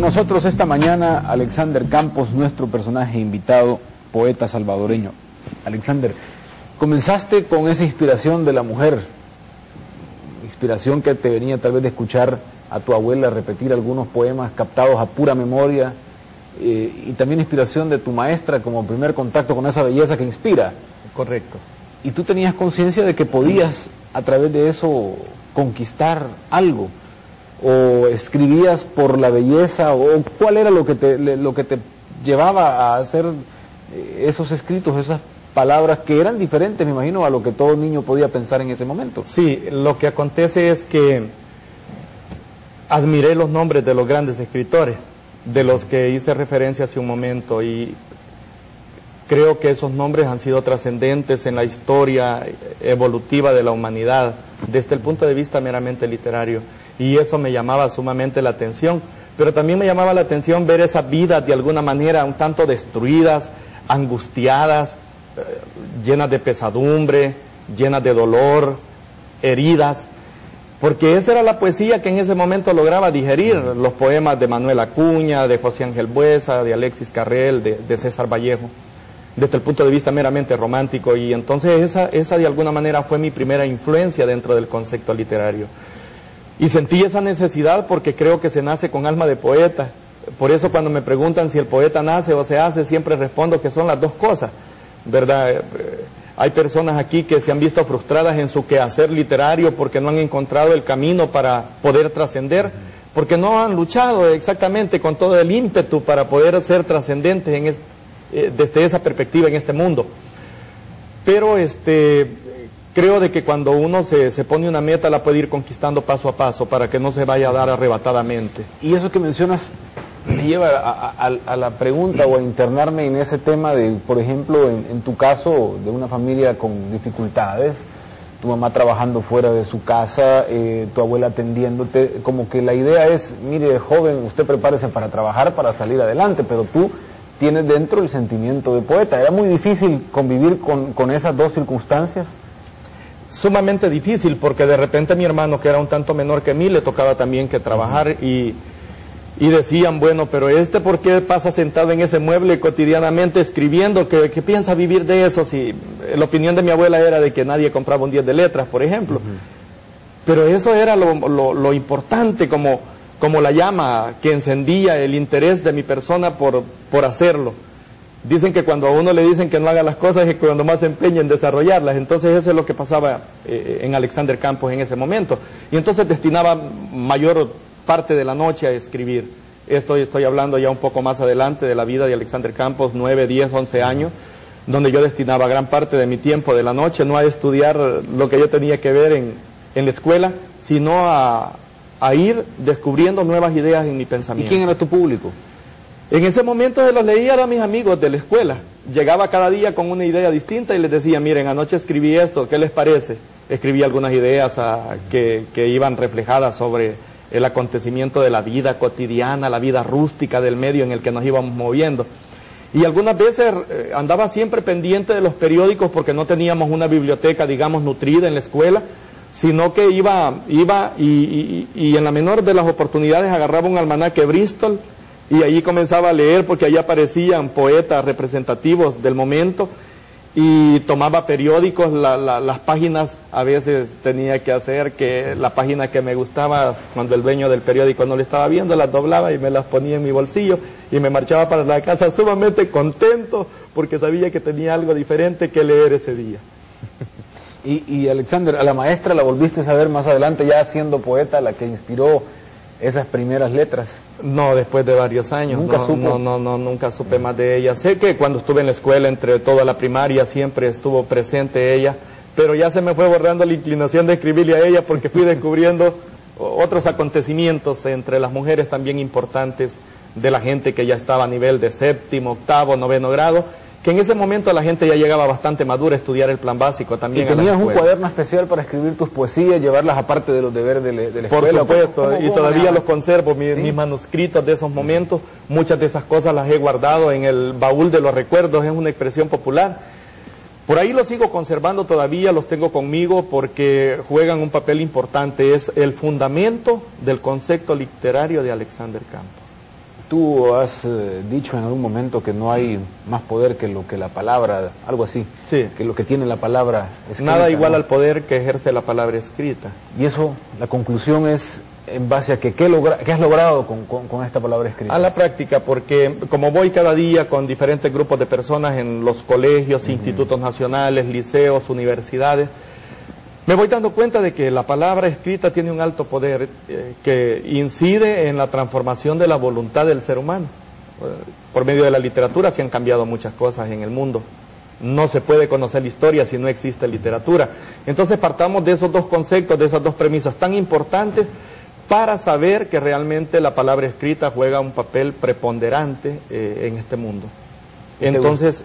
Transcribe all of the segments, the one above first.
nosotros esta mañana Alexander Campos, nuestro personaje invitado, poeta salvadoreño. Alexander, comenzaste con esa inspiración de la mujer, inspiración que te venía tal vez de escuchar a tu abuela repetir algunos poemas captados a pura memoria, y también inspiración de tu maestra como primer contacto con esa belleza que inspira. Correcto. Y tú tenías conciencia de que podías a través de eso conquistar algo, o escribías por la belleza, o cuál era lo que te llevaba a hacer esos escritos, esas palabras que eran diferentes, me imagino, a lo que todo niño podía pensar en ese momento. Sí, lo que acontece es que admiré los nombres de los grandes escritores, de los que hice referencia hace un momento, y creo que esos nombres han sido trascendentes en la historia evolutiva de la humanidad, desde el punto de vista meramente literario, y eso me llamaba sumamente la atención. Pero también me llamaba la atención ver esas vidas de alguna manera un tanto destruidas, angustiadas, llenas de pesadumbre, llenas de dolor, heridas, porque esa era la poesía que en ese momento lograba digerir los poemas de Manuel Acuña, de José Ángel Buesa, de Alexis Carrel, de César Vallejo, desde el punto de vista meramente romántico. Y entonces esa de alguna manera fue mi primera influencia dentro del concepto literario. Y sentí esa necesidad porque creo que se nace con alma de poeta. Por eso cuando me preguntan si el poeta nace o se hace, siempre respondo que son las dos cosas, ¿verdad? Hay personas aquí que se han visto frustradas en su quehacer literario porque no han encontrado el camino para poder trascender, porque no han luchado exactamente con todo el ímpetu para poder ser trascendentes desde esa perspectiva en este mundo. Pero creo de que cuando uno se pone una meta la puede ir conquistando paso a paso para que no se vaya a dar arrebatadamente. Y eso que mencionas me lleva a la pregunta o a internarme en ese tema de, por ejemplo, en tu caso, de una familia con dificultades, tu mamá trabajando fuera de su casa, tu abuela atendiéndote, como que la idea es, mire, joven, usted prepárese para trabajar, para salir adelante, pero tú tienes dentro el sentimiento de poeta. ¿Era muy difícil convivir con esas dos circunstancias? Sumamente difícil, porque de repente mi hermano, que era un tanto menor que mí, le tocaba también que trabajar, y decían, bueno, pero ¿por qué pasa sentado en ese mueble cotidianamente escribiendo? ¿Qué piensa vivir de eso? Si la opinión de mi abuela era de que nadie compraba un 10 de letras, por ejemplo. Pero eso era lo importante, como la llama que encendía el interés de mi persona por hacerlo. Dicen que cuando a uno le dicen que no haga las cosas es cuando más se empeña en desarrollarlas. Entonces eso es lo que pasaba en Alexander Campos en ese momento. Y entonces destinaba mayor parte de la noche a escribir. Estoy hablando ya un poco más adelante de la vida de Alexander Campos, 9, 10, 11 años, donde yo destinaba gran parte de mi tiempo de la noche, no a estudiar lo que yo tenía que ver en la escuela, sino a ir descubriendo nuevas ideas en mi pensamiento. ¿Y quién era tu público? En ese momento se los leía a mis amigos de la escuela. Llegaba cada día con una idea distinta y les decía, miren, anoche escribí esto, ¿qué les parece? Escribí algunas ideas que iban reflejadas sobre el acontecimiento de la vida cotidiana, la vida rústica del medio en el que nos íbamos moviendo. Y algunas veces andaba siempre pendiente de los periódicos porque no teníamos una biblioteca, digamos, nutrida en la escuela, sino que iba y en la menor de las oportunidades agarraba un almanaque Bristol y allí comenzaba a leer, porque allí aparecían poetas representativos del momento, y tomaba periódicos, las páginas a veces tenía que hacer que la página que me gustaba, cuando el dueño del periódico no le estaba viendo, las doblaba y me las ponía en mi bolsillo y me marchaba para la casa sumamente contento porque sabía que tenía algo diferente que leer ese día. Y Alexander, a la maestra la volviste a ver más adelante ya siendo poeta, la que inspiró esas primeras letras. No, después de varios años. Nunca supe más de ella. Sé que cuando estuve en la escuela, entre toda la primaria, siempre estuvo presente ella, pero ya se me fue borrando la inclinación de escribirle a ella porque fui descubriendo otros acontecimientos entre las mujeres también importantes, de la gente que ya estaba a nivel de 7º, 8º, 9º grado, que en ese momento la gente ya llegaba bastante madura a estudiar el plan básico también. ¿Y tenías un cuaderno especial para escribir tus poesías, llevarlas aparte de los deberes de la escuela? Por supuesto, y todavía los conservo, mis manuscritos de esos momentos. Muchas de esas cosas las he guardado en el baúl de los recuerdos, es una expresión popular. Por ahí los sigo conservando todavía, los tengo conmigo porque juegan un papel importante, es el fundamento del concepto literario de Alexander Campos. Tú has dicho en algún momento que no hay más poder que lo que la palabra, algo así, sí, que lo que tiene la palabra escrita. Nada igual, ¿no?, al poder que ejerce la palabra escrita. Y eso, la conclusión es en base a que ¿qué has logrado con esta palabra escrita? A la práctica, porque como voy cada día con diferentes grupos de personas en los colegios, institutos nacionales, liceos, universidades, me voy dando cuenta de que la palabra escrita tiene un alto poder que incide en la transformación de la voluntad del ser humano. Por medio de la literatura se han cambiado muchas cosas en el mundo. No se puede conocer la historia si no existe literatura. Entonces partamos de esos dos conceptos, de esas dos premisas tan importantes para saber que realmente la palabra escrita juega un papel preponderante en este mundo. Entonces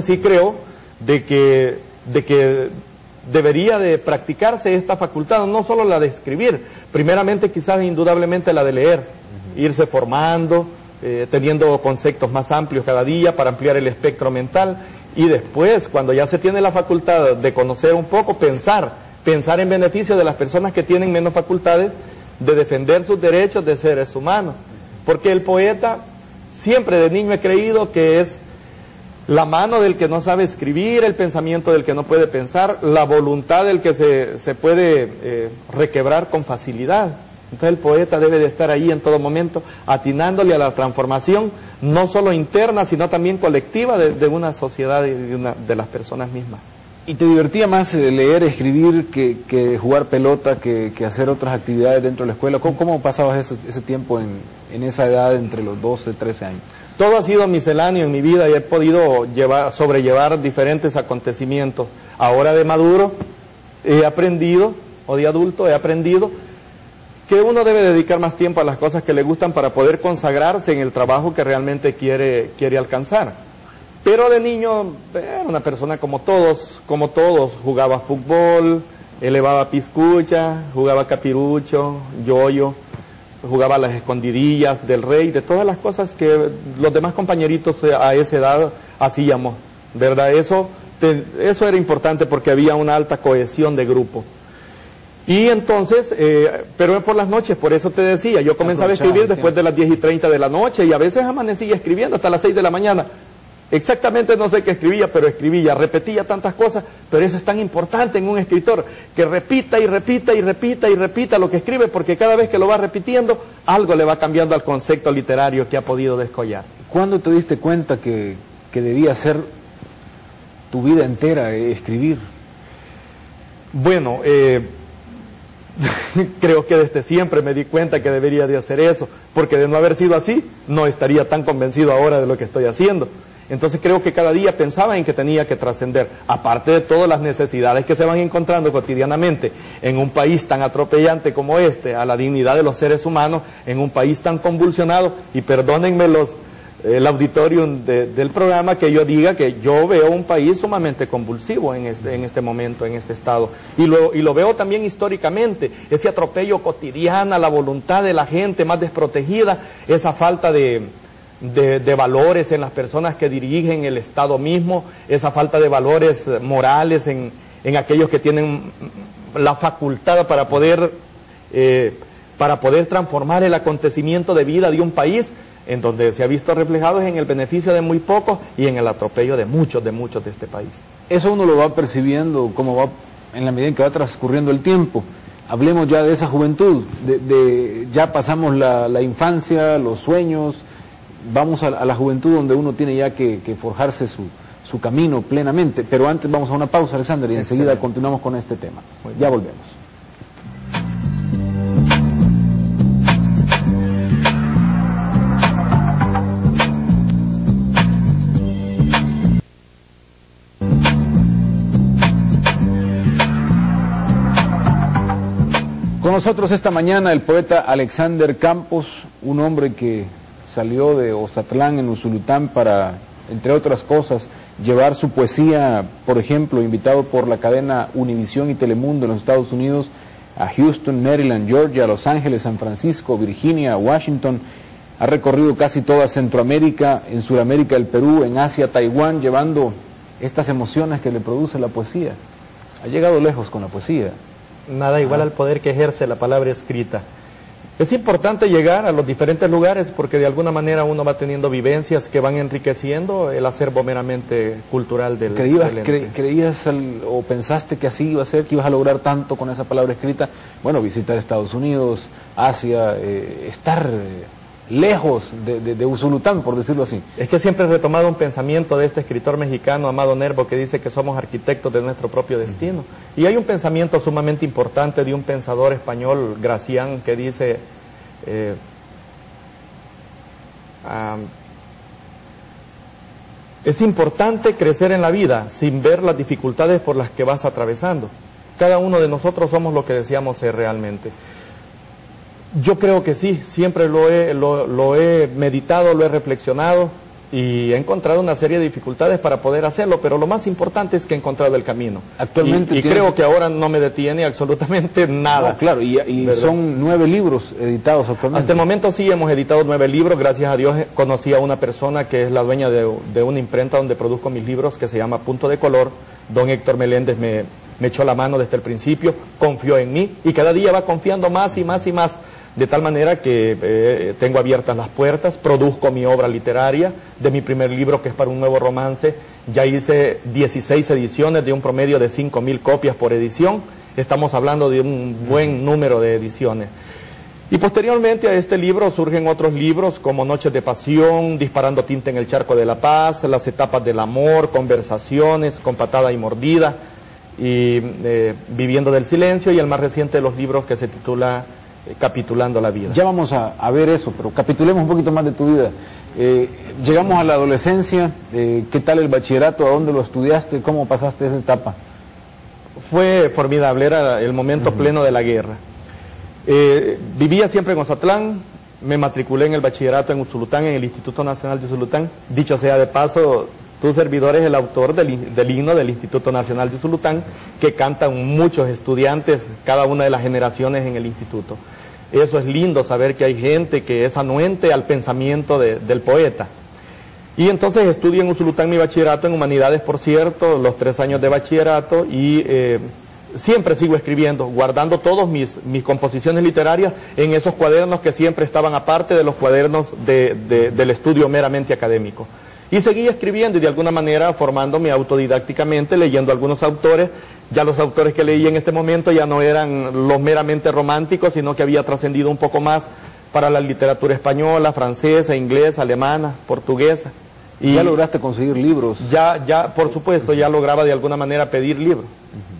sí creo de que debería de practicarse esta facultad, no solo la de escribir, primeramente quizás indudablemente la de leer, irse formando, teniendo conceptos más amplios cada día para ampliar el espectro mental, y después, cuando ya se tiene la facultad de conocer un poco, pensar en beneficio de las personas que tienen menos facultades, de defender sus derechos de seres humanos, porque el poeta, siempre de niño he creído que es la mano del que no sabe escribir, el pensamiento del que no puede pensar, la voluntad del que se puede requebrar con facilidad. Entonces el poeta debe de estar ahí en todo momento, atinándole a la transformación, no solo interna, sino también colectiva de una sociedad y de las personas mismas. ¿Y te divertía más leer, escribir, que jugar pelota, que hacer otras actividades dentro de la escuela? ¿Cómo pasabas ese tiempo en esa edad entre los 12, 13 años? Todo ha sido misceláneo en mi vida y he podido sobrellevar diferentes acontecimientos. Ahora de maduro he aprendido, o de adulto he aprendido, que uno debe dedicar más tiempo a las cosas que le gustan para poder consagrarse en el trabajo que realmente quiere alcanzar. Pero de niño era una persona como todos, jugaba fútbol, elevaba piscucha, jugaba capirucho, yoyo, jugaba las escondidillas del rey, de todas las cosas que los demás compañeritos a esa edad hacíamos, ¿verdad? Eso era importante porque había una alta cohesión de grupo. Y entonces, pero por las noches, por eso te decía, yo comenzaba a escribir después de las 10:30 de la noche y a veces amanecía escribiendo hasta las 6 de la mañana. Exactamente no sé qué escribía, pero escribía, repetía tantas cosas, pero eso es tan importante en un escritor, que repita y repita y repita y repita lo que escribe, porque cada vez que lo va repitiendo, algo le va cambiando al concepto literario que ha podido descollar. ¿Cuándo te diste cuenta que debía ser tu vida entera escribir? Bueno, creo que desde siempre me di cuenta que debería de hacer eso, porque de no haber sido así, no estaría tan convencido ahora de lo que estoy haciendo. Entonces creo que cada día pensaba en que tenía que trascender, aparte de todas las necesidades que se van encontrando cotidianamente en un país tan atropellante como este, a la dignidad de los seres humanos, en un país tan convulsionado, y perdónenme el auditorio del programa que yo diga que yo veo un país sumamente convulsivo en este momento, en este estado, y lo veo también históricamente, ese atropello cotidiano, la voluntad de la gente más desprotegida, esa falta de valores en las personas que dirigen el Estado mismo, esa falta de valores morales en aquellos que tienen la facultad para poder transformar el acontecimiento de vida de un país, en donde se ha visto reflejado en el beneficio de muy pocos y en el atropello de muchos de este país. Eso uno lo va percibiendo como va en la medida en que va transcurriendo el tiempo. Hablemos ya de esa juventud, ya pasamos la infancia, los sueños, vamos a la juventud donde uno tiene ya que forjarse su camino plenamente. Pero antes vamos a una pausa, Alexander, y enseguida continuamos con este tema. Ya volvemos. Con nosotros esta mañana el poeta Alexander Campos, un hombre que salió de Ozatlán en Usulután para, entre otras cosas, llevar su poesía, por ejemplo, invitado por la cadena Univisión y Telemundo en los Estados Unidos, a Houston, Maryland, Georgia, Los Ángeles, San Francisco, Virginia, Washington. Ha recorrido casi toda Centroamérica, en Sudamérica el Perú, en Asia, Taiwán, llevando estas emociones que le produce la poesía. Ha llegado lejos con la poesía. Nada igual al poder que ejerce la palabra escrita. Es importante llegar a los diferentes lugares porque de alguna manera uno va teniendo vivencias que van enriqueciendo el acervo meramente cultural del ente. ¿Creías o pensaste que así iba a ser, que ibas a lograr tanto con esa palabra escrita? Bueno, visitar Estados Unidos, Asia, estar lejos de Usulután, por decirlo así. Es que siempre he retomado un pensamiento de este escritor mexicano, Amado Nervo, que dice que somos arquitectos de nuestro propio destino. Y hay un pensamiento sumamente importante de un pensador español, Gracián, que dice, es importante crecer en la vida sin ver las dificultades por las que vas atravesando. Cada uno de nosotros somos lo que deseamos ser realmente. Yo creo que sí, siempre lo he meditado, lo he reflexionado y he encontrado una serie de dificultades para poder hacerlo, pero lo más importante es que he encontrado el camino. Actualmente y creo que ahora no me detiene absolutamente nada. No, claro, y son 9 libros editados actualmente. Hasta el momento sí hemos editado 9 libros, gracias a Dios conocí a una persona que es la dueña de una imprenta donde produzco mis libros, que se llama Punto de Color. Don Héctor Meléndez me echó la mano desde el principio, confió en mí y cada día va confiando más y más y más. De tal manera que tengo abiertas las puertas, produzco mi obra literaria de mi primer libro, que es para un nuevo romance. Ya hice 16 ediciones de un promedio de 5.000 copias por edición. Estamos hablando de un buen número de ediciones. Y posteriormente a este libro surgen otros libros como Noches de Pasión, Disparando tinta en el charco de la paz, Las etapas del amor, Conversaciones, Con patada y mordida, y Viviendo del silencio, y el más reciente de los libros que se titula Capitulando la vida. Ya vamos a ver eso, pero capitulemos un poquito más de tu vida. Llegamos a la adolescencia, ¿qué tal el bachillerato? ¿A dónde lo estudiaste? ¿Cómo pasaste esa etapa? Fue formidable, era el momento pleno de la guerra. Vivía siempre en Ozatlán, me matriculé en el bachillerato en Usulután, en el Instituto Nacional de Usulután. Dicho sea de paso, tu servidor es el autor del himno del Instituto Nacional de Usulután, que cantan muchos estudiantes, cada una de las generaciones en el instituto. Eso es lindo, saber que hay gente que es anuente al pensamiento del poeta. Y entonces estudio en Usulután mi bachillerato en humanidades, por cierto, los 3 años de bachillerato, y siempre sigo escribiendo, guardando todas mis composiciones literarias en esos cuadernos que siempre estaban aparte de los cuadernos del estudio meramente académico. Y seguí escribiendo y de alguna manera formándome autodidácticamente, leyendo algunos autores. Ya los autores que leí en este momento ya no eran los meramente románticos, sino que había trascendido un poco más para la literatura española, francesa, inglesa, alemana, portuguesa. ¿Y ya lograste conseguir libros? Ya, por supuesto, ya lograba de alguna manera pedir libros.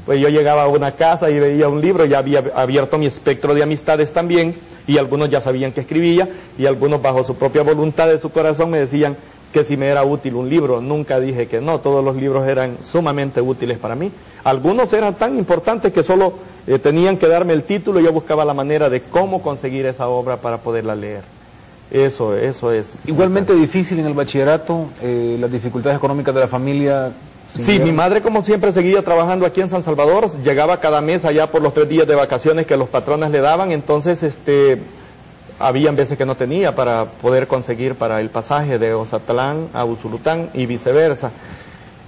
Pues yo llegaba a una casa y veía un libro, ya había abierto mi espectro de amistades también, y algunos ya sabían que escribía, y algunos bajo su propia voluntad de su corazón me decían que si me era útil un libro. Nunca dije que no, todos los libros eran sumamente útiles para mí. Algunos eran tan importantes que solo tenían que darme el título y yo buscaba la manera de cómo conseguir esa obra para poderla leer. Eso es. Igualmente difícil en el bachillerato, las dificultades económicas de la familia. Sí, mi madre como siempre seguía trabajando aquí en San Salvador, llegaba cada mes allá por los 3 días de vacaciones que los patrones le daban, entonces habían veces que no tenía para poder conseguir para el pasaje de Ozatlán a Usulután y viceversa.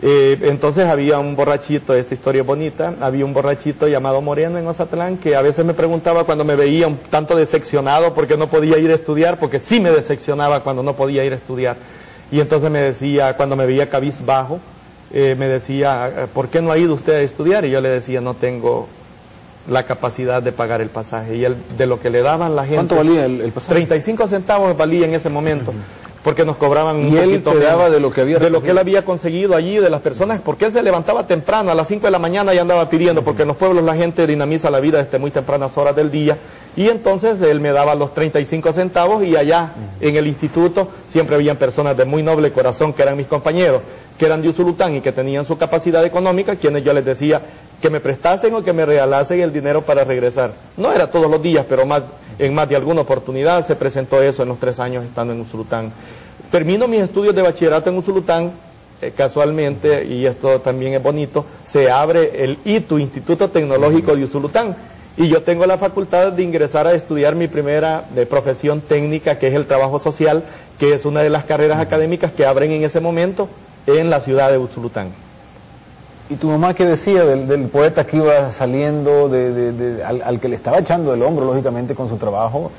Entonces había un borrachito, esta historia es bonita, había un borrachito llamado Moreno en Ozatlán que a veces me preguntaba cuando me veía un tanto decepcionado porque no podía ir a estudiar, porque sí me decepcionaba cuando no podía ir a estudiar. Y entonces me decía, cuando me veía cabizbajo, me decía, ¿por qué no ha ido usted a estudiar? Y yo le decía, no tengo la capacidad de pagar el pasaje. Y él, de lo que le daban la gente... ¿Cuánto valía el pasaje? 35 centavos valía en ese momento, porque nos cobraban un poquito. ¿Y él te daba de lo que él había conseguido allí, de las personas? Porque él se levantaba temprano, a las 5 de la mañana ya andaba pidiendo, porque en los pueblos la gente dinamiza la vida desde muy tempranas horas del día, y entonces él me daba los 35 centavos, y allá en el instituto siempre habían personas de muy noble corazón, que eran mis compañeros, que eran de Usulután y que tenían su capacidad económica, quienes yo les decía que me prestasen o que me regalasen el dinero para regresar. No era todos los días, pero en más de alguna oportunidad se presentó eso en los 3 años estando en Usulután. Termino mis estudios de bachillerato en Usulután, casualmente, y esto también es bonito, se abre el ITU, Instituto Tecnológico de Usulután, y yo tengo la facultad de ingresar a estudiar mi primera profesión técnica, que es el trabajo social, que es una de las carreras académicas que abren en ese momento en la ciudad de Usulután. ¿Y tu mamá qué decía del poeta que iba saliendo, al que le estaba echando el hombro, lógicamente, con su trabajo?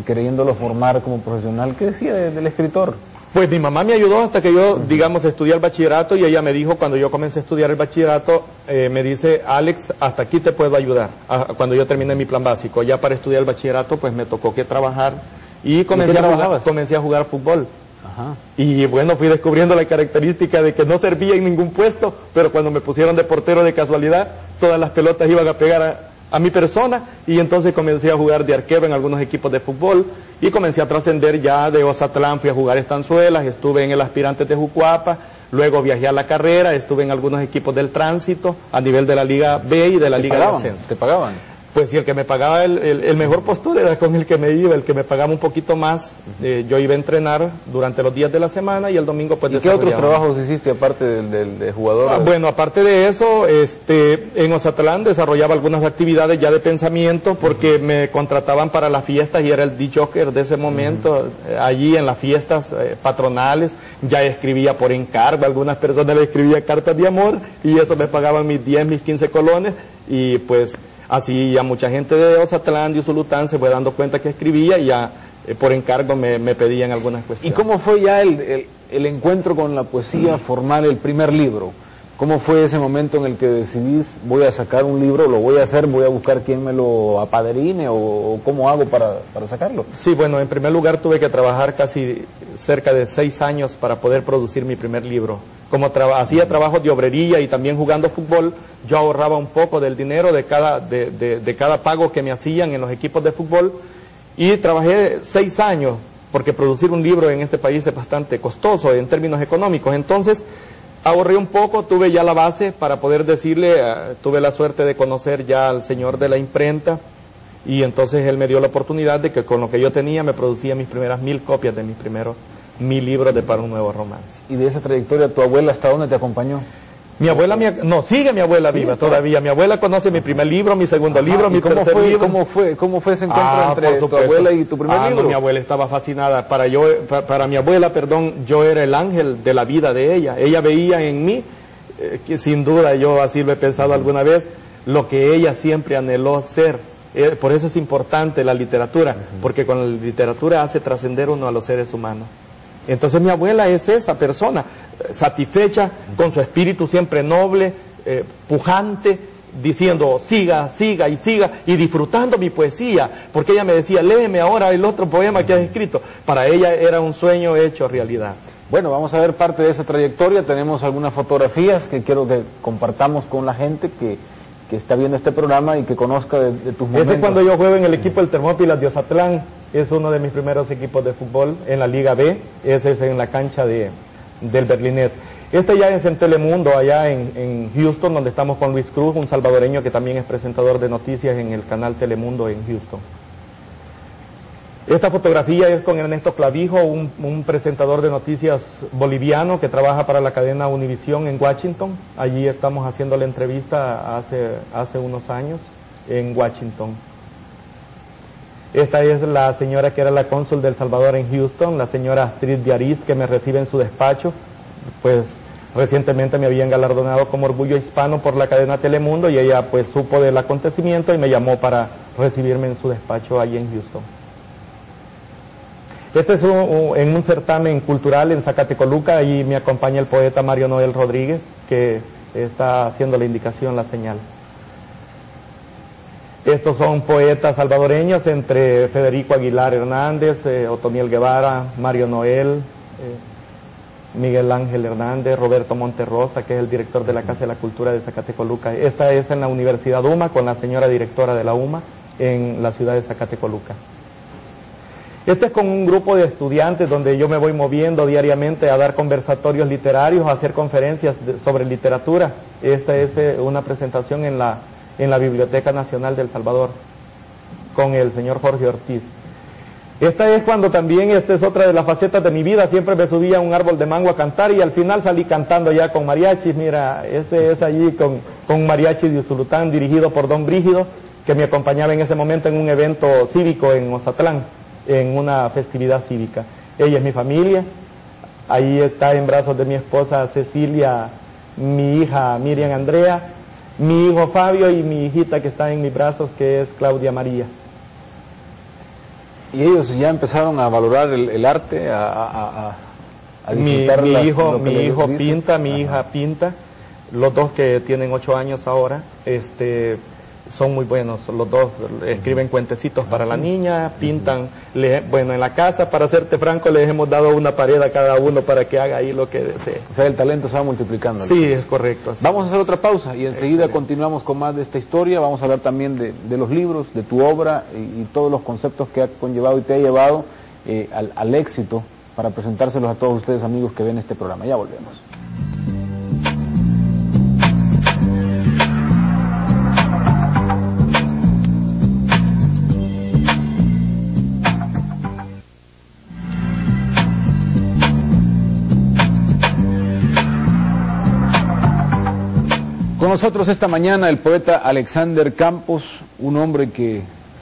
queriéndolo formar como profesional. ¿Qué decía del escritor? Pues mi mamá me ayudó hasta que yo, digamos, estudié el bachillerato, y ella me dijo, cuando yo comencé a estudiar el bachillerato, me dice: Alex, hasta aquí te puedo ayudar. Cuando yo terminé mi plan básico, ya para estudiar el bachillerato, pues me tocó que trabajar, y comencé a jugar fútbol. Ajá. Y bueno, fui descubriendo la característica de que no servía en ningún puesto, pero cuando me pusieron de portero de casualidad, todas las pelotas iban a pegar a mi persona, y entonces comencé a jugar de arquero en algunos equipos de fútbol, y comencé a trascender. Ya de Ozatlán fui a jugar estanzuelas, estuve en el Aspirantes de Jucuapa, luego viajé a la carrera, estuve en algunos equipos del tránsito, a nivel de la Liga B y de la Liga de Ascenso. ¿Te pagaban? Pues sí, el que me pagaba el mejor postor era con el que me iba, el que me pagaba un poquito más. Yo iba a entrenar durante los días de la semana, y el domingo pues ¿Y qué otros trabajos hiciste aparte de jugador? Bueno, aparte de eso, en Ozatlán desarrollaba algunas actividades ya de pensamiento, porque me contrataban para las fiestas y era el DJ de ese momento. Allí en las fiestas patronales ya escribía por encargo, algunas personas le escribía cartas de amor, y eso me pagaban mis 10, mis 15 colones, y pues así ya mucha gente de Ozatlán, de Usulután, se fue dando cuenta que escribía, y ya por encargo me pedían algunas cuestiones. ¿Y cómo fue ya el encuentro con la poesía, formar el primer libro? ¿Cómo fue ese momento en el que decidís: voy a sacar un libro, lo voy a hacer, voy a buscar quién me lo apadrine, o cómo hago para sacarlo? Sí, bueno, en primer lugar tuve que trabajar casi cerca de 6 años para poder producir mi primer libro. Como hacía trabajos de obrería y también jugando fútbol, yo ahorraba un poco del dinero de cada pago que me hacían en los equipos de fútbol, y trabajé 6 años, porque producir un libro en este país es bastante costoso en términos económicos. Entonces ahorré un poco, tuve ya la base para poder decirle, tuve la suerte de conocer ya al señor de la imprenta, y entonces él me dio la oportunidad de que con lo que yo tenía me producía mis primeras 1000 copias de mis primeros 1000 libros de Para un Nuevo Romance. ¿Y de esa trayectoria tu abuela hasta dónde te acompañó? Mi abuela, sigue mi abuela viva todavía. Mi abuela conoce mi primer libro, mi segundo libro, mi tercer libro. ¿Cómo fue ese encuentro entre tu abuela y tu primer libro? No, mi abuela estaba fascinada. Para mi abuela, yo era el ángel de la vida de ella. Ella veía en mí, que sin duda yo así lo he pensado alguna vez, lo que ella siempre anheló ser. Por eso es importante la literatura, porque con la literatura hace trascender uno a los seres humanos. Entonces mi abuela es esa persona, satisfecha, con su espíritu siempre noble, pujante, diciendo siga, siga y siga, y disfrutando mi poesía, porque ella me decía: léeme ahora el otro poema que has escrito. Para ella era un sueño hecho realidad. Bueno, vamos a ver parte de esa trayectoria. Tenemos algunas fotografías que quiero que compartamos con la gente que está viendo este programa y que conozca de tus momentos. Ese es cuando yo juego en el equipo del Termópilas de Ozatlán. Es uno de mis primeros equipos de fútbol en la Liga B. Ese es en la cancha del Berlinés. Este ya es en Telemundo, allá en Houston, donde estamos con Luis Cruz, un salvadoreño que también es presentador de noticias en el canal Telemundo en Houston. Esta fotografía es con Ernesto Clavijo, un presentador de noticias boliviano que trabaja para la cadena Univisión en Washington. Allí estamos haciendo la entrevista hace unos años en Washington. Esta es la señora que era la cónsul de El Salvador en Houston, la señora Astrid Diariz, que me recibe en su despacho. Pues recientemente me habían galardonado como Orgullo Hispano por la cadena Telemundo, y ella pues supo del acontecimiento y me llamó para recibirme en su despacho allí en Houston. Este es en un certamen cultural en Zacatecoluca, y me acompaña el poeta Mario Noel Rodríguez, que está haciendo la indicación, la señal. Estos son poetas salvadoreños, entre Federico Aguilar Hernández, Otoniel Guevara, Mario Noel, Miguel Ángel Hernández, Roberto Monterrosa, que es el director de la Casa de la Cultura de Zacatecoluca. Esta es en la Universidad UMA, con la señora directora de la UMA, en la ciudad de Zacatecoluca. Este es con un grupo de estudiantes donde yo me voy moviendo diariamente a dar conversatorios literarios, a hacer conferencias sobre literatura. Esta es una presentación en la Biblioteca Nacional de El Salvador, con el señor Jorge Ortiz. Esta es cuando también, esta es otra de las facetas de mi vida, siempre me subía a un árbol de mango a cantar, y al final salí cantando ya con mariachis. Mira, este es allí con mariachi de Usulután, dirigido por don Brígido, que me acompañaba en ese momento en un evento cívico en Ozatlán, en una festividad cívica. Ella es mi familia, ahí está en brazos de mi esposa Cecilia, mi hija Miriam Andrea, mi hijo Fabio y mi hijita que está en mis brazos, que es Claudia María. ¿Y ellos ya empezaron a valorar el arte, a disfrutar mi hijo dices? pinta, mi hija pinta, los dos que tienen 8 años ahora, son muy buenos, los dos escriben cuentecitos para la niña, pintan, bueno, en la casa, para serte franco, les hemos dado una pared a cada uno para que haga ahí lo que desee. O sea, el talento se va multiplicando. Sí, es correcto. Vamos a hacer otra pausa y enseguida continuamos con más de esta historia. Vamos a hablar también de los libros, de tu obra y todos los conceptos que ha conllevado y te ha llevado al éxito para presentárselos a todos ustedes, amigos que ven este programa. Ya volvemos. Con nosotros esta mañana el poeta Alexander Campos, un hombre que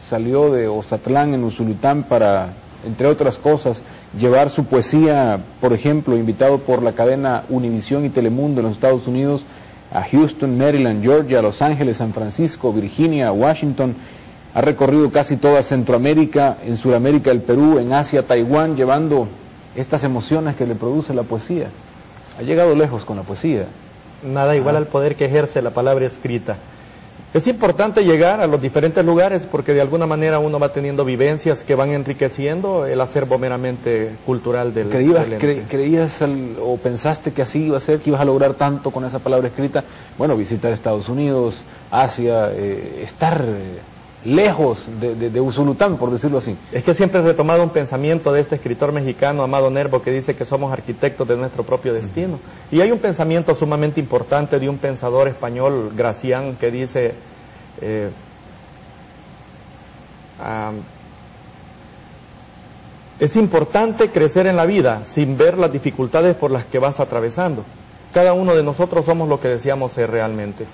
salió de Ozatlán en Usulután para, entre otras cosas, llevar su poesía, por ejemplo, invitado por la cadena Univisión y Telemundo en los Estados Unidos, a Houston, Maryland, Georgia, Los Ángeles, San Francisco, Virginia, Washington. Ha recorrido casi toda Centroamérica, en Sudamérica el Perú, en Asia, Taiwán, llevando estas emociones que le produce la poesía. Ha llegado lejos con la poesía. Nada igual al poder que ejerce la palabra escrita. Es importante llegar a los diferentes lugares porque de alguna manera uno va teniendo vivencias que van enriqueciendo el acervo meramente cultural del ¿Creías o pensaste que así iba a ser, que ibas a lograr tanto con esa palabra escrita? Bueno, visitar Estados Unidos, Asia, estar lejos de Usulután, por decirlo así. Es que siempre he retomado un pensamiento de este escritor mexicano, Amado Nervo, que dice que somos arquitectos de nuestro propio destino. Y hay un pensamiento sumamente importante de un pensador español, Gracián, que dice, es importante crecer en la vida sin ver las dificultades por las que vas atravesando. Cada uno de nosotros somos lo que deseamos ser realmente.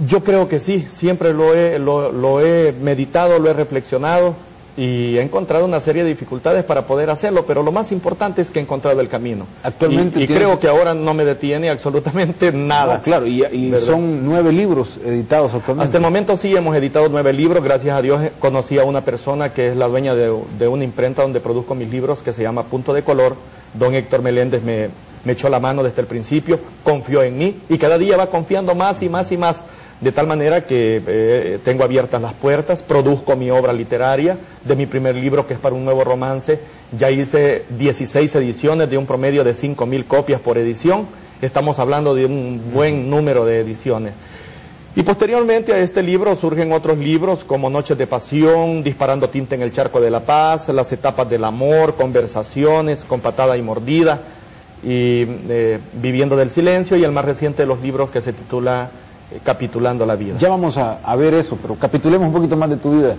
Yo creo que sí, siempre lo he meditado, lo he reflexionado y he encontrado una serie de dificultades para poder hacerlo, pero lo más importante es que he encontrado el camino. Actualmente y creo que ahora no me detiene absolutamente nada. No, claro, y son 9 libros editados actualmente. Hasta el momento sí hemos editado 9 libros, gracias a Dios conocí a una persona que es la dueña de una imprenta donde produzco mis libros, que se llama Punto de Color. Don Héctor Meléndez me echó la mano desde el principio, confió en mí y cada día va confiando más y más y más. De tal manera que tengo abiertas las puertas, produzco mi obra literaria de mi primer libro, que es para un nuevo romance. Ya hice 16 ediciones de un promedio de 5,000 copias por edición. Estamos hablando de un buen número de ediciones. Y posteriormente a este libro surgen otros libros como Noches de Pasión, Disparando tinta en el charco de la paz, Las etapas del amor, Conversaciones, Con patada y mordida, y Viviendo del silencio, y el más reciente de los libros que se titula Capitulando la vida. Ya vamos a ver eso, pero capitulemos un poquito más de tu vida.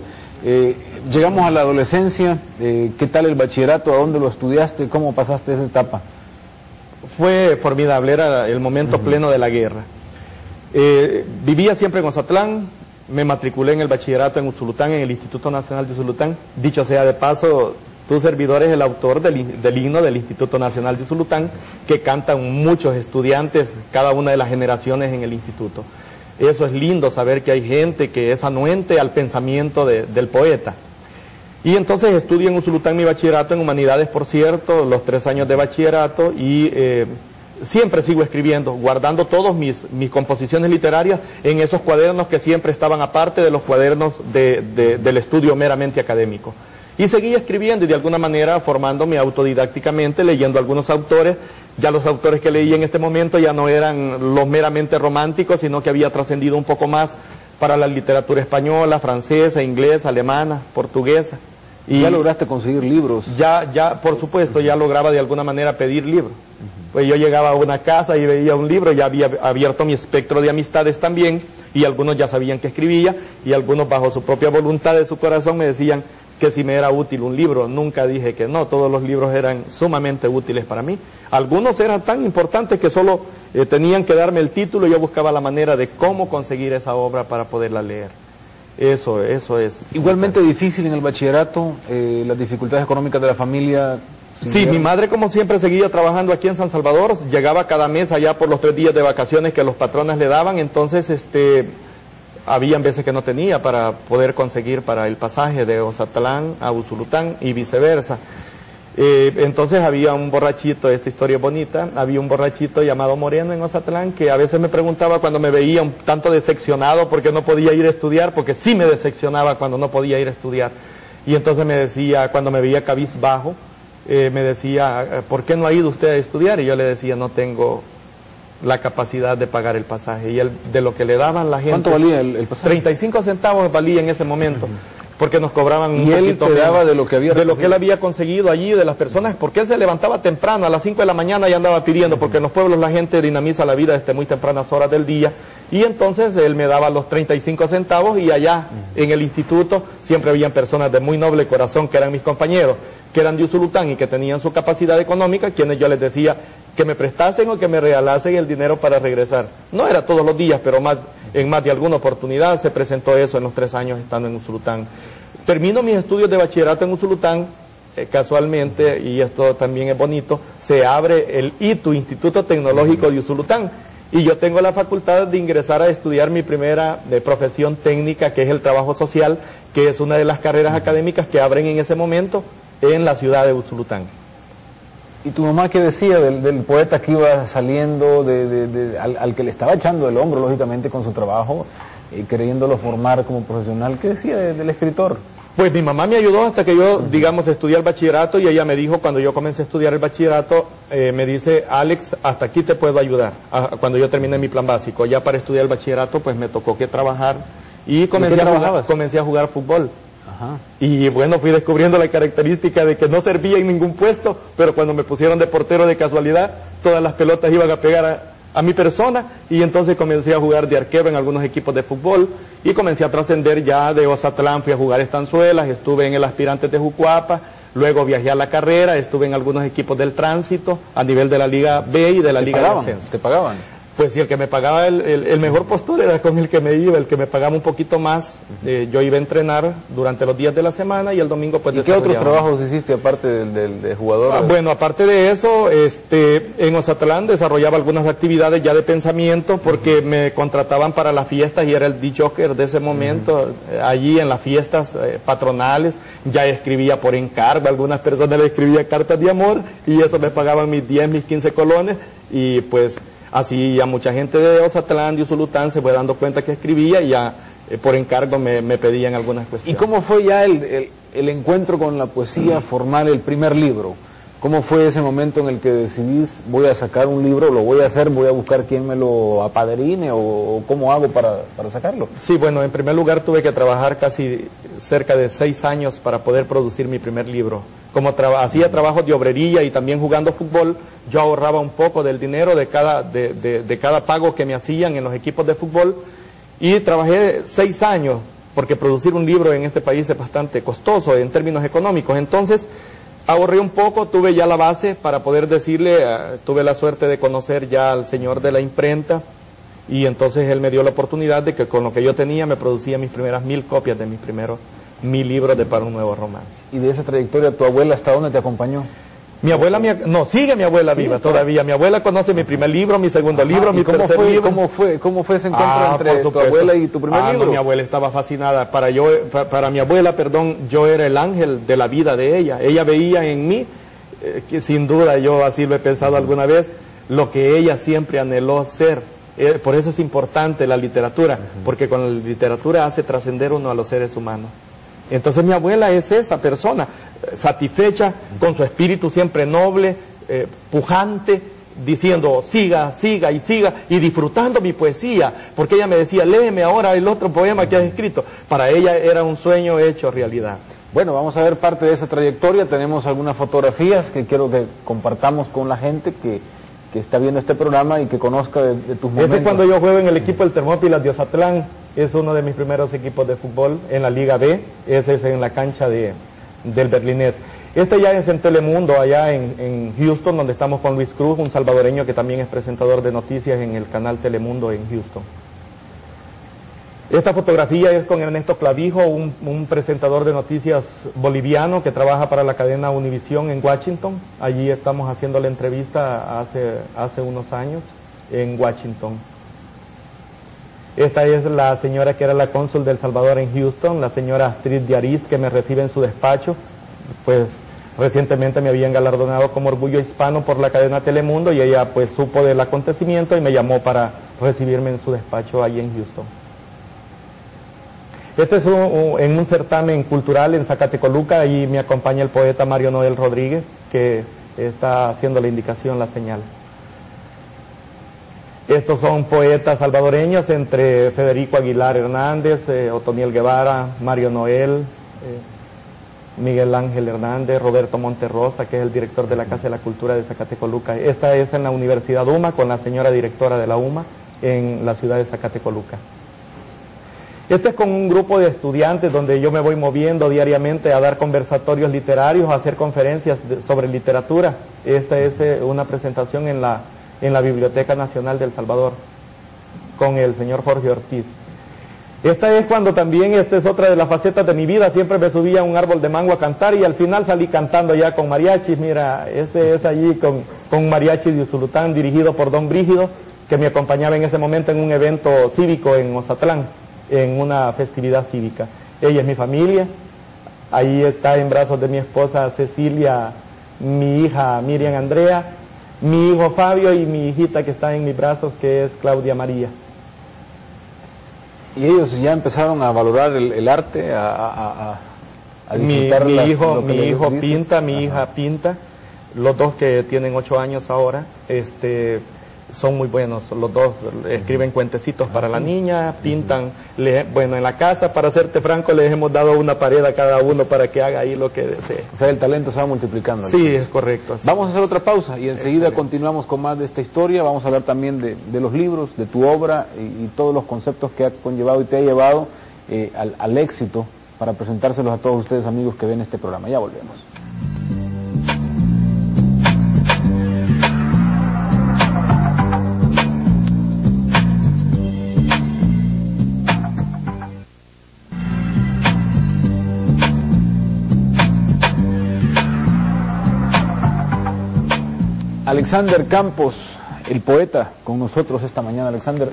Llegamos a la adolescencia, ¿qué tal el bachillerato? ¿A dónde lo estudiaste? ¿Cómo pasaste esa etapa? Fue formidable, era el momento pleno de la guerra. Vivía siempre en Ozatlán, me matriculé en el bachillerato en Usulután, en el Instituto Nacional de Usulután. Dicho sea de paso, tu servidor es el autor del himno del Instituto Nacional de Usulután, que cantan muchos estudiantes, cada una de las generaciones en el instituto. Eso es lindo, saber que hay gente que es anuente al pensamiento del poeta. Y entonces estudio en Usulután mi bachillerato en humanidades, por cierto, los 3 años de bachillerato, y siempre sigo escribiendo, guardando todas mis composiciones literarias en esos cuadernos que siempre estaban aparte de los cuadernos del estudio meramente académico. Y seguí escribiendo y de alguna manera formándome autodidácticamente, leyendo algunos autores. Ya los autores que leí en este momento ya no eran los meramente románticos, sino que había trascendido un poco más para la literatura española, francesa, inglesa, alemana, portuguesa. ¿Y ya lograste conseguir libros? Ya, por supuesto, ya lograba de alguna manera pedir libros. Pues yo llegaba a una casa y veía un libro, ya había abierto mi espectro de amistades también, y algunos ya sabían que escribía, y algunos bajo su propia voluntad de su corazón me decían que si me era útil un libro. Nunca dije que no, todos los libros eran sumamente útiles para mí. Algunos eran tan importantes que solo tenían que darme el título y yo buscaba la manera de cómo conseguir esa obra para poderla leer. Eso es. Igualmente difícil en el bachillerato, las dificultades económicas de la familia. Sí, mi madre como siempre seguía trabajando aquí en San Salvador, llegaba cada mes allá por los 3 días de vacaciones que los patrones le daban, entonces habían veces que no tenía para poder conseguir para el pasaje de Ozatlán a Usulután y viceversa. Entonces había un borrachito, esta historia es bonita, había un borrachito llamado Moreno en Ozatlán que a veces me preguntaba cuando me veía un tanto decepcionado porque no podía ir a estudiar, porque sí me decepcionaba cuando no podía ir a estudiar. Y entonces me decía, cuando me veía cabizbajo, me decía, ¿por qué no ha ido usted a estudiar? Y yo le decía, no tengo la capacidad de pagar el pasaje. Y él, de lo que le daban la gente... ¿Cuánto valía el pasaje? 35 centavos valía en ese momento. Porque nos cobraban un poquito. ¿Y él te daba de lo que él había conseguido allí, de las personas? Porque él se levantaba temprano, a las 5 de la mañana y andaba pidiendo, porque en los pueblos la gente dinamiza la vida desde muy tempranas horas del día. Y entonces él me daba los 35 centavos y allá en el instituto siempre habían personas de muy noble corazón que eran mis compañeros, que eran de Usulután y que tenían su capacidad económica, quienes yo les decía que me prestasen o que me regalasen el dinero para regresar. No era todos los días, pero en más de alguna oportunidad se presentó eso en los 3 años estando en Usulután. Termino mis estudios de bachillerato en Usulután, casualmente, y esto también es bonito, se abre el ITU, Instituto Tecnológico de Usulután, y yo tengo la facultad de ingresar a estudiar mi primera profesión técnica, que es el trabajo social, que es una de las carreras académicas que abren en ese momento en la ciudad de Usulután. ¿Y tu mamá qué decía del poeta que iba saliendo, al que le estaba echando el hombro, lógicamente, con su trabajo, queriéndolo formar como profesional? ¿Qué decía del escritor? Pues mi mamá me ayudó hasta que yo, digamos, estudié el bachillerato, y ella me dijo, cuando yo comencé a estudiar el bachillerato, me dice, Alex, hasta aquí te puedo ayudar, cuando yo terminé mi plan básico. Ya para estudiar el bachillerato, pues me tocó que trabajar, y comencé a jugar fútbol. Ajá. Y bueno, fui descubriendo la característica de que no servía en ningún puesto, pero cuando me pusieron de portero de casualidad, todas las pelotas iban a pegar a mi persona, y entonces comencé a jugar de arquero en algunos equipos de fútbol, y comencé a trascender ya de Ozatlán, fui a jugar estanzuelas, estuve en el Aspirantes de Jucuapa, luego viajé a la carrera, estuve en algunos equipos del tránsito, a nivel de la Liga B y de la Liga de Ascenso. ¿Te pagaban? Pues sí, el que me pagaba el mejor postor era con el que me iba, el que me pagaba un poquito más. Yo iba a entrenar durante los días de la semana y el domingo pues ¿Y qué otros trabajos hiciste aparte del jugador? Bueno, aparte de eso, en Ozatlán desarrollaba algunas actividades ya de pensamiento, porque me contrataban para las fiestas y era el DJ de ese momento. Allí en las fiestas patronales ya escribía por encargo, algunas personas le escribía cartas de amor y eso me pagaban mis 10, mis 15 colones, y pues así ya mucha gente de Ozatlán, de Usulután, se fue dando cuenta que escribía y ya por encargo me pedían algunas cuestiones. ¿Y cómo fue ya el encuentro con la poesía, formar el primer libro? ¿Cómo fue ese momento en el que decidís, voy a sacar un libro, lo voy a hacer, voy a buscar quién me lo apadrine, o cómo hago para sacarlo? Sí, bueno, en primer lugar tuve que trabajar casi cerca de 6 años para poder producir mi primer libro. Como hacía trabajos de obrería y también jugando fútbol, yo ahorraba un poco del dinero de cada pago que me hacían en los equipos de fútbol, y trabajé 6 años, porque producir un libro en este país es bastante costoso en términos económicos. Entonces ahorré un poco, tuve ya la base para poder decirle, tuve la suerte de conocer ya al señor de la imprenta, y entonces él me dio la oportunidad de que con lo que yo tenía me producía mis primeras 1000 copias de mi libro de Para un Nuevo Romance. ¿Y de esa trayectoria tu abuela hasta dónde te acompañó? Mi abuela, sigue mi abuela viva todavía. Mi abuela conoce mi primer libro, mi segundo libro, mi tercer libro. ¿Cómo fue ese encuentro entre tu abuela y tu primer libro? No, mi abuela estaba fascinada. Para mi abuela, yo era el ángel de la vida de ella. Ella veía en mí, que sin duda yo así lo he pensado alguna vez, lo que ella siempre anheló ser. Por eso es importante la literatura, porque con la literatura hace trascender uno a los seres humanos. Entonces mi abuela es esa persona, satisfecha, con su espíritu siempre noble, pujante, diciendo siga, siga y siga, y disfrutando mi poesía, porque ella me decía, léeme ahora el otro poema que has escrito. Para ella era un sueño hecho realidad. Bueno, vamos a ver parte de esa trayectoria. Tenemos algunas fotografías que quiero que compartamos con la gente que está viendo este programa y que conozca de tus momentos. Ese es cuando yo juego en el equipo del Termópilas de Ozatlán, es uno de mis primeros equipos de fútbol en la Liga B, ese es en la cancha del Berlinés. Este ya es en Telemundo, allá en Houston, donde estamos con Luis Cruz, un salvadoreño que también es presentador de noticias en el canal Telemundo en Houston. Esta fotografía es con Ernesto Clavijo, un presentador de noticias boliviano que trabaja para la cadena Univisión en Washington. Allí estamos haciendo la entrevista hace unos años en Washington. Esta es la señora que era la cónsul del Salvador en Houston, la señora Astrid Diariz, que me recibe en su despacho. Pues recientemente me habían galardonado como Orgullo Hispano por la cadena Telemundo y ella pues supo del acontecimiento y me llamó para recibirme en su despacho ahí en Houston. Este es en un certamen cultural en Zacatecoluca, ahí me acompaña el poeta Mario Noel Rodríguez, que está haciendo la indicación, la señal. Estos son poetas salvadoreños entre Federico Aguilar Hernández, Otoniel Guevara, Mario Noel, Miguel Ángel Hernández, Roberto Monterrosa, que es el director de la Casa de la Cultura de Zacatecoluca. Esta es en la Universidad UMA, con la señora directora de la UMA, en la ciudad de Zacatecoluca. Este es con un grupo de estudiantes donde yo me voy moviendo diariamente a dar conversatorios literarios, a hacer conferencias sobre literatura. Esta es una presentación en la Biblioteca Nacional de El Salvador, con el señor Jorge Ortiz. Esta es cuando también, esta es otra de las facetas de mi vida, siempre me subía a un árbol de mango a cantar y al final salí cantando ya con mariachis. Mira, ese es allí con mariachi de Usulután, dirigido por don Brígido, que me acompañaba en ese momento en un evento cívico en Ozatlán, en una festividad cívica. Ella es mi familia, ahí está en brazos de mi esposa Cecilia, mi hija Miriam Andrea, mi hijo Fabio y mi hijita que está en mis brazos, que es Claudia María. ¿Y ellos ya empezaron a valorar el arte, a disfrutar mi hijo pinta, mi hija pinta, los dos que tienen 8 años ahora, son muy buenos, los dos escriben cuentecitos para la niña, pintan, bueno, en la casa, para serte franco, les hemos dado una pared a cada uno para que haga ahí lo que desee. O sea, el talento se va multiplicando. Sí, es correcto. Sí. Vamos a hacer otra pausa y enseguida continuamos con más de esta historia. Vamos a hablar también de los libros, de tu obra y todos los conceptos que ha conllevado y te ha llevado al éxito para presentárselos a todos ustedes, amigos que ven este programa. Ya volvemos. Alexander Campos, el poeta, con nosotros esta mañana. Alexander,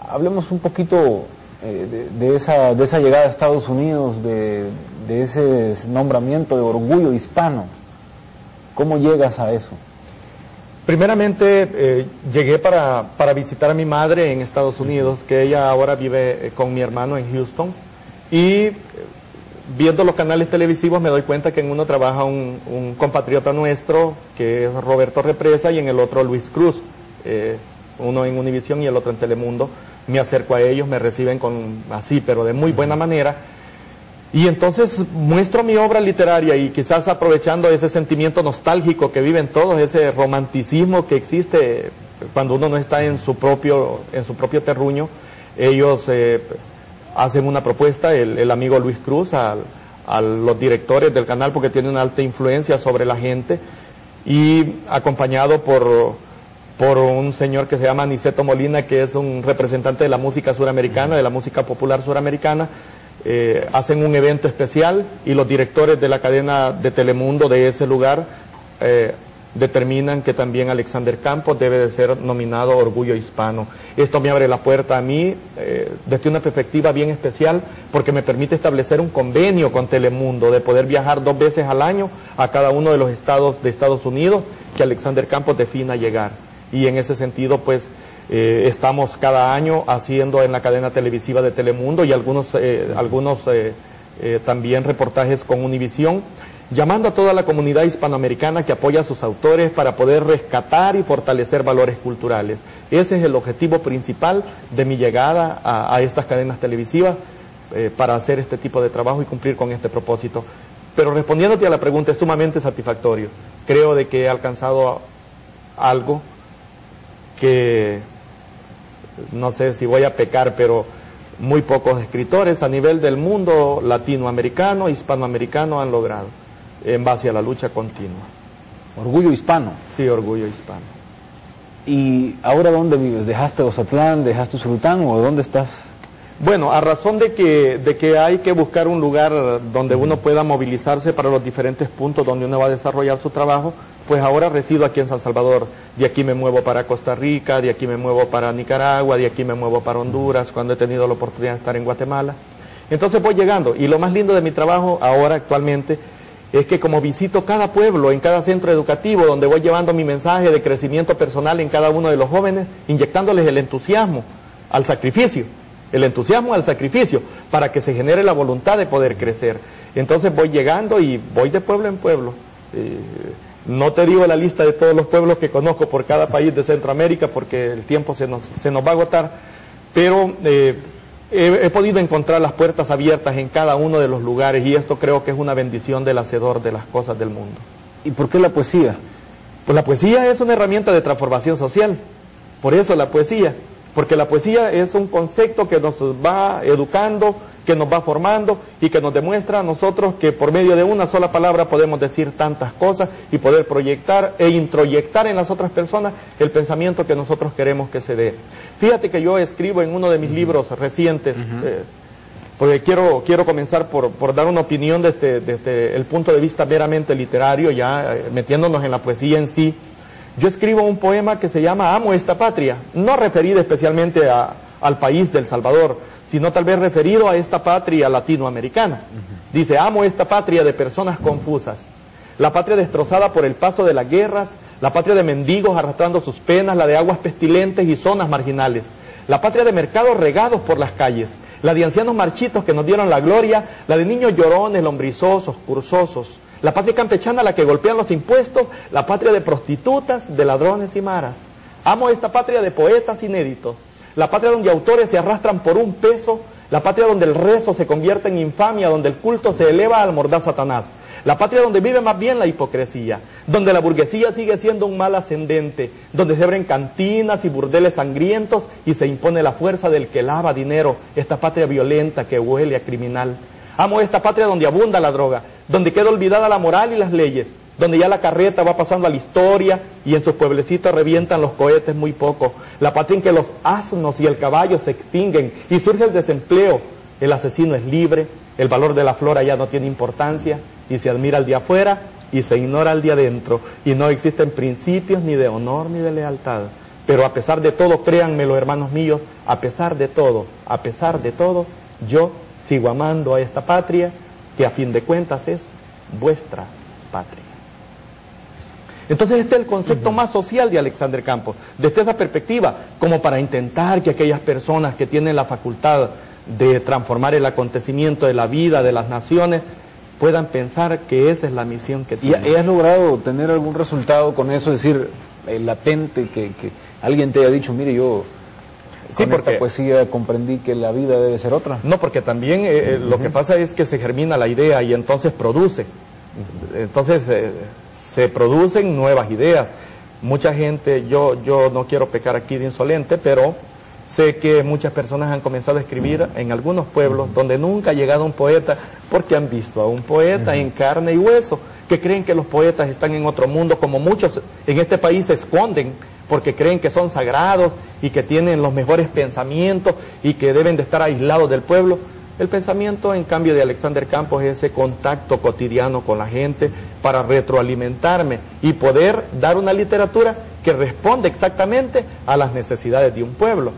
hablemos un poquito de esa llegada a Estados Unidos, de ese nombramiento de Orgullo Hispano. ¿Cómo llegas a eso? Primeramente, llegué para visitar a mi madre en Estados Unidos, que ella ahora vive con mi hermano en Houston, y viendo los canales televisivos me doy cuenta que en uno trabaja un compatriota nuestro, que es Roberto Represa, y en el otro Luis Cruz, uno en Univisión y el otro en Telemundo. Me acerco a ellos, me reciben pero de muy buena manera, y entonces muestro mi obra literaria, y quizás aprovechando ese sentimiento nostálgico que viven todos, ese romanticismo que existe cuando uno no está en su propio terruño, ellos hacen una propuesta, el amigo Luis Cruz, a los directores del canal, porque tiene una alta influencia sobre la gente, y acompañado por un señor que se llama Aniceto Molina, que es un representante de la música suramericana, de la música popular suramericana. Hacen un evento especial y los directores de la cadena de Telemundo de ese lugar determinan que también Alexander Campos debe de ser nominado Orgullo Hispano. Esto me abre la puerta a mí desde una perspectiva bien especial, porque me permite establecer un convenio con Telemundo de poder viajar 2 veces al año a cada uno de los estados de Estados Unidos que Alexander Campos defina llegar. Y en ese sentido, pues, estamos cada año haciendo en la cadena televisiva de Telemundo y algunos también reportajes con Univisión, llamando a toda la comunidad hispanoamericana que apoya a sus autores para poder rescatar y fortalecer valores culturales. Ese es el objetivo principal de mi llegada a estas cadenas televisivas, para hacer este tipo de trabajo y cumplir con este propósito. Pero respondiéndote a la pregunta, es sumamente satisfactorio. Creo de que he alcanzado algo que, no sé si voy a pecar, pero muy pocos escritores a nivel del mundo latinoamericano, hispanoamericano han logrado, en base a la lucha continua. Orgullo Hispano. Sí, Orgullo Hispano. ¿Y ahora dónde vives? ¿Dejaste Ozatlán, dejaste Usulután o dónde estás? Bueno, a razón de que hay que buscar un lugar donde uno pueda movilizarse para los diferentes puntos donde uno va a desarrollar su trabajo, pues ahora resido aquí en San Salvador. De aquí me muevo para Costa Rica, de aquí me muevo para Nicaragua, de aquí me muevo para Honduras, cuando he tenido la oportunidad de estar en Guatemala. Entonces voy llegando, y lo más lindo de mi trabajo ahora actualmente es que como visito cada pueblo, en cada centro educativo, donde voy llevando mi mensaje de crecimiento personal en cada uno de los jóvenes, inyectándoles el entusiasmo al sacrificio. El entusiasmo al sacrificio, para que se genere la voluntad de poder crecer. Entonces voy llegando y voy de pueblo en pueblo. No te digo la lista de todos los pueblos que conozco por cada país de Centroamérica, porque el tiempo se nos va a agotar, pero he podido encontrar las puertas abiertas en cada uno de los lugares, y esto creo que es una bendición del hacedor de las cosas del mundo. ¿Y por qué la poesía? Pues la poesía es una herramienta de transformación social, por eso la poesía. Porque la poesía es un concepto que nos va educando, que nos va formando y que nos demuestra a nosotros que por medio de una sola palabra podemos decir tantas cosas y poder proyectar e introyectar en las otras personas el pensamiento que nosotros queremos que se dé. Fíjate que yo escribo en uno de mis libros recientes, porque quiero comenzar por dar una opinión desde el punto de vista meramente literario, ya metiéndonos en la poesía en sí. Yo escribo un poema que se llama Amo esta patria, no referido especialmente al país del Salvador, sino tal vez referido a esta patria latinoamericana. Dice, amo esta patria de personas confusas, la patria destrozada por el paso de las guerras, la patria de mendigos arrastrando sus penas, la de aguas pestilentes y zonas marginales, la patria de mercados regados por las calles, la de ancianos marchitos que nos dieron la gloria, la de niños llorones, lombrizosos, cursosos, la patria campechana, la que golpean los impuestos, la patria de prostitutas, de ladrones y maras. Amo esta patria de poetas inéditos, la patria donde autores se arrastran por un peso, la patria donde el rezo se convierte en infamia, donde el culto se eleva al mordaz Satanás, la patria donde vive más bien la hipocresía, donde la burguesía sigue siendo un mal ascendente, donde se abren cantinas y burdeles sangrientos y se impone la fuerza del que lava dinero, esta patria violenta que huele a criminal. Amo esta patria donde abunda la droga, donde queda olvidada la moral y las leyes, donde ya la carreta va pasando a la historia y en sus pueblecitos revientan los cohetes muy poco. La patria en que los asnos y el caballo se extinguen y surge el desempleo, el asesino es libre, el valor de la flora ya no tiene importancia y se admira al de afuera y se ignora al de adentro y no existen principios ni de honor ni de lealtad. Pero a pesar de todo, créanmelo hermanos míos, a pesar de todo, yo sigo amando a esta patria que a fin de cuentas es vuestra patria. Entonces este es el concepto más social de Alexander Campos, desde esa perspectiva, como para intentar que aquellas personas que tienen la facultad de transformar el acontecimiento de la vida, de las naciones, puedan pensar que esa es la misión que tienen. ¿Y has logrado tener algún resultado con eso? Es decir, latente, que alguien te haya dicho, mire, yo con esta poesía comprendí que la vida debe ser otra. No, porque también lo que pasa es que se germina la idea y entonces produce. Entonces se producen nuevas ideas. Mucha gente, yo no quiero pecar aquí de insolente, pero sé que muchas personas han comenzado a escribir en algunos pueblos donde nunca ha llegado un poeta, porque han visto a un poeta en carne y hueso, que creen que los poetas están en otro mundo, como muchos en este país se esconden, porque creen que son sagrados y que tienen los mejores pensamientos y que deben de estar aislados del pueblo. El pensamiento, en cambio, de Alexander Campos es ese contacto cotidiano con la gente para retroalimentarme y poder dar una literatura que responde exactamente a las necesidades de un pueblo.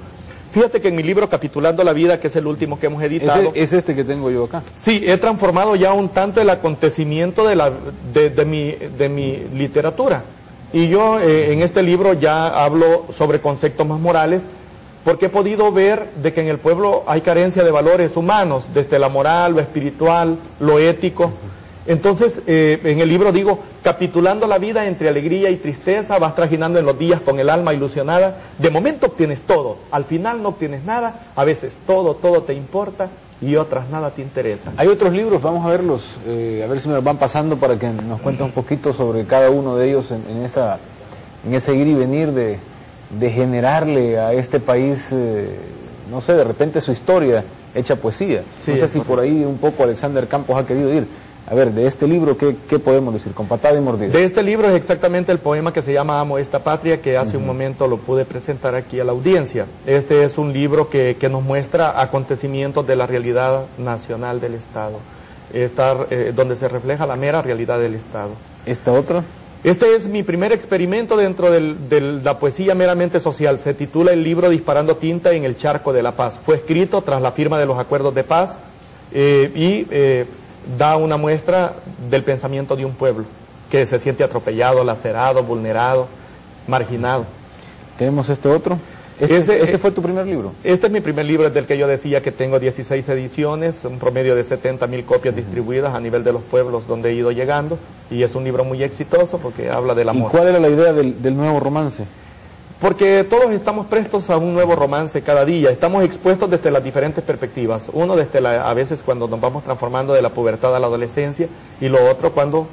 Fíjate que en mi libro Capitulando la Vida, que es el último que hemos editado... ¿Es este que tengo yo acá? Sí, he transformado ya un tanto el acontecimiento de mi literatura. Y yo en este libro ya hablo sobre conceptos más morales, porque he podido ver de que en el pueblo hay carencia de valores humanos, desde la moral, lo espiritual, lo ético. Entonces, en el libro digo, capitulando la vida entre alegría y tristeza, vas trajinando en los días con el alma ilusionada. De momento obtienes todo, al final no obtienes nada, a veces todo te importa y otras nada te interesa. Hay otros libros, vamos a verlos, a ver si me los van pasando para que nos cuenten un poquito sobre cada uno de ellos en ese ir y venir de generarle a este país, no sé, de repente su historia hecha poesía. Sí, no sé si por ahí un poco Alexander Campos ha querido ir. A ver, de este libro, ¿qué podemos decir? Con patada y mordida. De este libro es exactamente el poema que se llama Amo esta patria, que hace un momento lo pude presentar aquí a la audiencia. Este es un libro que nos muestra acontecimientos de la realidad nacional del Estado, donde se refleja la mera realidad del Estado. ¿Esta otra? Este es mi primer experimento dentro de la poesía meramente social. Se titula el libro Disparando tinta en el charco de la paz. Fue escrito tras la firma de los acuerdos de paz y da una muestra del pensamiento de un pueblo que se siente atropellado, lacerado, vulnerado, marginado. ¿Tenemos este otro? ¿Este fue tu primer libro? Este es mi primer libro, es del que yo decía que tengo 16 ediciones, un promedio de 70.000 copias distribuidas a nivel de los pueblos donde he ido llegando, y es un libro muy exitoso porque habla del amor. ¿Y cuál era la idea del nuevo romance? Porque todos estamos prestos a un nuevo romance cada día, estamos expuestos desde las diferentes perspectivas. Uno desde a veces cuando nos vamos transformando de la pubertad a la adolescencia, y lo otro cuando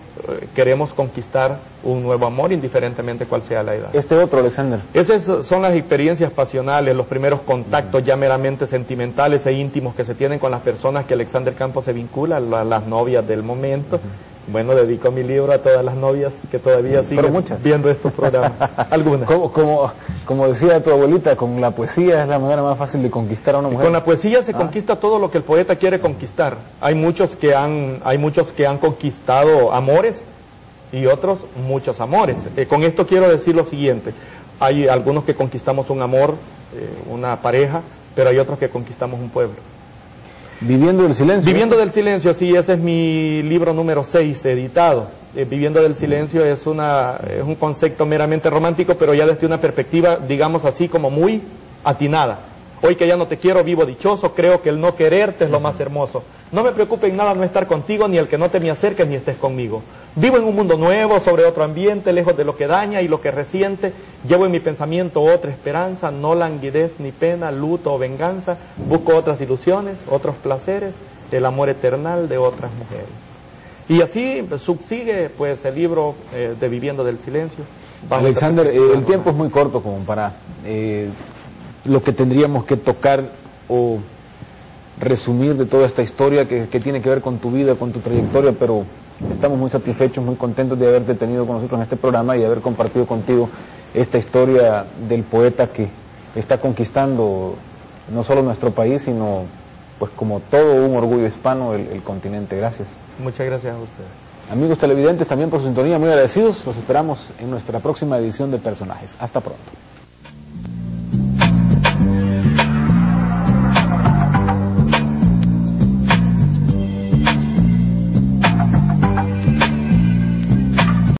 queremos conquistar un nuevo amor, indiferentemente cuál sea la edad. Este otro, Alexander. Esas son las experiencias pasionales, los primeros contactos ya meramente sentimentales e íntimos que se tienen con las personas que Alexander Campos se vincula, las novias del momento. Bueno, dedico mi libro a todas las novias que todavía siguen viendo estos programas. Algunas. Como decía tu abuelita, con la poesía es la manera más fácil de conquistar a una mujer. Con la poesía se conquista todo lo que el poeta quiere conquistar. Hay muchos que han conquistado amores y otros muchos amores. Con esto quiero decir lo siguiente. Hay algunos que conquistamos un amor, una pareja, pero hay otros que conquistamos un pueblo. Viviendo del silencio. Viviendo del silencio, sí, ese es mi libro número 6 editado. Viviendo del silencio es un concepto meramente romántico, pero ya desde una perspectiva, digamos así, como muy atinada. Hoy que ya no te quiero, vivo dichoso, creo que el no quererte es lo más hermoso. No me preocupe en nada no estar contigo, ni el que no te me acerques ni estés conmigo. Vivo en un mundo nuevo, sobre otro ambiente, lejos de lo que daña y lo que resiente. Llevo en mi pensamiento otra esperanza, no languidez ni pena, luto o venganza. Busco otras ilusiones, otros placeres, el amor eternal de otras mujeres. Y así subsigue pues el libro de Viviendo del Silencio. Alexander, el tiempo es muy corto como para lo que tendríamos que tocar o resumir de toda esta historia que tiene que ver con tu vida, con tu trayectoria, pero estamos muy satisfechos, muy contentos de haberte tenido con nosotros en este programa y de haber compartido contigo esta historia del poeta que está conquistando no solo nuestro país, sino pues como todo un orgullo hispano el continente. Gracias. Muchas gracias a ustedes. Amigos televidentes, también por su sintonía, muy agradecidos. Los esperamos en nuestra próxima edición de Personajes. Hasta pronto.